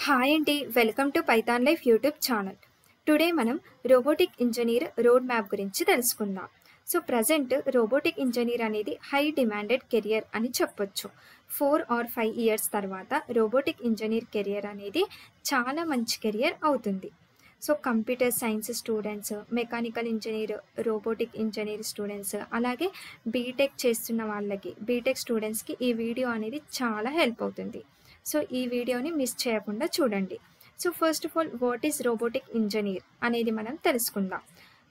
Hi అండి, welcome to Python life YouTube channel. Today మనం robotic engineer road map గురించి తెలుసుకుందాం. సో ప్రజెంట్ రోబోటిక్ ఇంజనీర్ అనేది high demanded career అని చెప్పొచ్చు. 4 or 5 ఇయర్స్ తర్వాత రోబోటిక్ ఇంజనీర్ కెరియర్ అనేది చాలా మంచి కెరియర్ అవుతుంది. So computer science students, mechanical engineer, robotic engineer students, అలాగే బీటెక్ చేస్తున్న వాళ్ళకి, బీటెక్ స్టూడెంట్స్కి ఈ వీడియో అనేది చాలా హెల్ప్ అవుతుంది. సో ఈ వీడియోని మిస్ చేయకుండా చూడండి. So first of all, what is robotic engineer అనేది మనం తెలుసుకుందాం.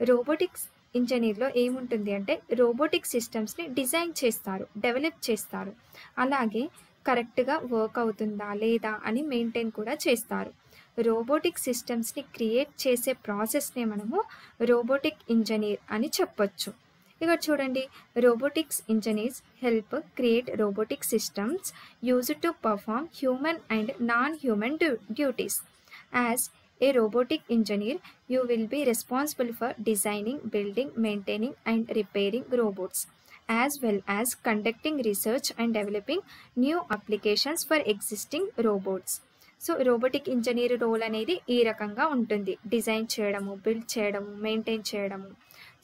రోబోటిక్స్ ఇంజనీర్లో ఏముంటుంది అంటే రోబోటిక్ సిస్టమ్స్ని డిజైన్ చేస్తారు, డెవలప్ చేస్తారు, అలాగే కరెక్ట్గా వర్క్ అవుతుందా లేదా అని మెయింటైన్ కూడా చేస్తారు. రోబోటిక్ సిస్టమ్స్ని క్రియేట్ చేసే ప్రాసెస్నే మనము రోబోటిక్ ఇంజనీర్ అని చెప్పొచ్చు. ఇక్కడ చూడండి, robotics engineers help create robotic systems used to perform human and non human duties. As a robotic engineer, you will be responsible for designing, building, maintaining and repairing robots, as well as conducting research and developing new applications for existing robots. So robotic engineer role అనేది ఈ రకంగా ఉంటుంది: design చేయడము, build చేయడము, maintain చేయడము,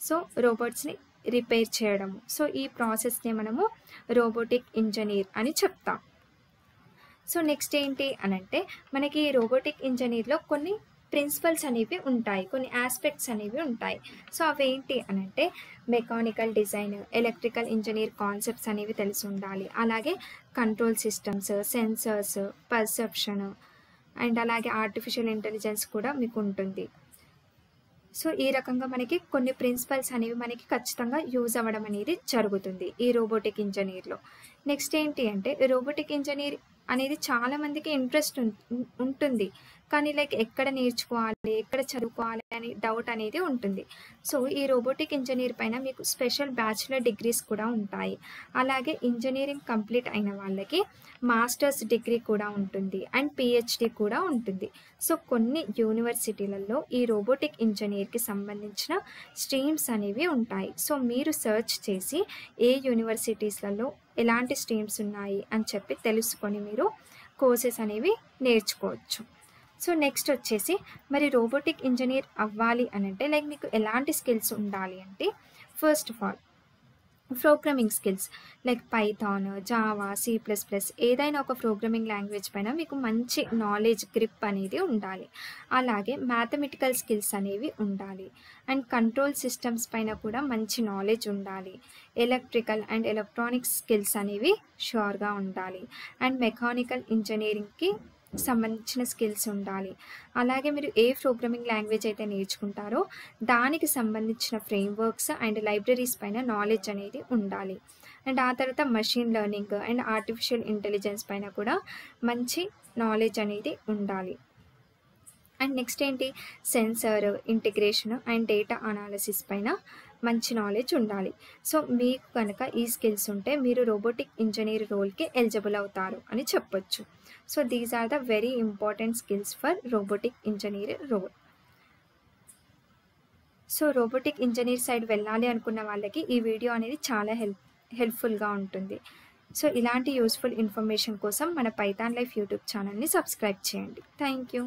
so రోబోట్స్ని repair చేయడము. So ఈ ప్రాసెస్ని మనము రోబోటిక్ ఇంజనీర్ అని చెప్తాం. సో నెక్స్ట్ ఏంటి అనంటే, మనకి రోబోటిక్ ఇంజనీర్లో కొన్ని ప్రిన్సిపల్స్ అనేవి ఉంటాయి, కొన్ని ఆస్పెక్ట్స్ అనేవి ఉంటాయి. సో అవేంటి అనంటే, mechanical design, electrical engineer concepts అనేవి తెలిసి ఉండాలి, అలాగే control systems, sensors, perception and అలాగే ఆర్టిఫిషియల్ ఇంటెలిజెన్స్ కూడా మీకు ఉంటుంది. సో ఈ రకంగా మనకి కొన్ని ప్రిన్సిపల్స్ అనేవి మనకి ఖచ్చితంగా యూజ్ అవ్వడం అనేది జరుగుతుంది ఈ రోబోటిక్ ఇంజనీర్లో. నెక్స్ట్ ఏంటి అంటే, రోబోటిక్ ఇంజనీర్ అనేది చాలామందికి ఇంట్రెస్ట్ ఉంటుంది, కానీ లైక్ ఎక్కడ నేర్చుకోవాలి, ఎక్కడ చదువుకోవాలి అని డౌట్ అనేది ఉంటుంది. సో ఈ రోబోటిక్ ఇంజనీర్ పైన మీకు స్పెషల్ బ్యాచిలర్ డిగ్రీస్ కూడా ఉంటాయి, అలాగే ఇంజనీరింగ్ కంప్లీట్ అయిన వాళ్ళకి మాస్టర్స్ డిగ్రీ కూడా ఉంటుంది అండ్ పిహెచ్డి కూడా ఉంటుంది. సో కొన్ని యూనివర్సిటీలలో ఈ రోబోటిక్ ఇంజనీర్కి సంబంధించిన స్ట్రీమ్స్ అనేవి ఉంటాయి. సో మీరు సర్చ్ చేసి ఏ యూనివర్సిటీస్లలో ఎలాంటి స్ట్రీమ్స్ ఉన్నాయి అని చెప్పి తెలుసుకొని మీరు కోర్సెస్ అనేవి నేర్చుకోవచ్చు. సో నెక్స్ట్ వచ్చేసి, మరి రోబోటిక్ ఇంజనీర్ అవ్వాలి అని అంటే లైక్ మీకు ఎలాంటి స్కిల్స్ ఉండాలి అంటే, first of all programming skills like Python, Java, C++, ఏదైనా ఒక ప్రోగ్రామింగ్ లాంగ్వేజ్ పైన మీకు మంచి నాలెడ్జ్, గ్రిప్ అనేది ఉండాలి. అలాగే మ్యాథమెటికల్ స్కిల్స్ అనేవి ఉండాలి అండ్ కంట్రోల్ సిస్టమ్స్ పైన కూడా మంచి నాలెడ్జ్ ఉండాలి. ఎలక్ట్రికల్ అండ్ ఎలక్ట్రానిక్స్ స్కిల్స్ అనేవి షూర్గా ఉండాలి అండ్ మెకానికల్ ఇంజనీరింగ్కి సంబంధించిన స్కిల్స్ ఉండాలి. అలాగే మీరు ఏ ప్రోగ్రామింగ్ లాంగ్వేజ్ అయితే నేర్చుకుంటారో దానికి సంబంధించిన ఫ్రేమ్వర్క్స్ అండ్ లైబ్రరీస్ పైన నాలెడ్జ్ అనేది ఉండాలి. అండ్ ఆ తర్వాత machine learning and artificial intelligence పైన కూడా మంచి నాలెడ్జ్ అనేది ఉండాలి. అండ్ నెక్స్ట్ ఏంటి, sensor integration and data analysis పైన మంచి నాలెడ్జ్ ఉండాలి. సో మీకు కనుక ఈ స్కిల్స్ ఉంటే మీరు రోబోటిక్ ఇంజనీర్ రోల్కి ఎలిజిబుల్ అవుతారు అని చెప్పొచ్చు. So these are the very important skills for robotic engineer role. So robotic engineer side వెళ్ళాలి అనుకున్న వాళ్ళకి ఈ వీడియో అనేది చాలా హెల్ప్ఫుల్గా ఉంటుంది. సో ఇలాంటి యూస్ఫుల్ ఇన్ఫర్మేషన్ కోసం మన పైథాన్ లైఫ్ యూట్యూబ్ ఛానల్ని సబ్స్క్రైబ్ చేయండి. Thank you.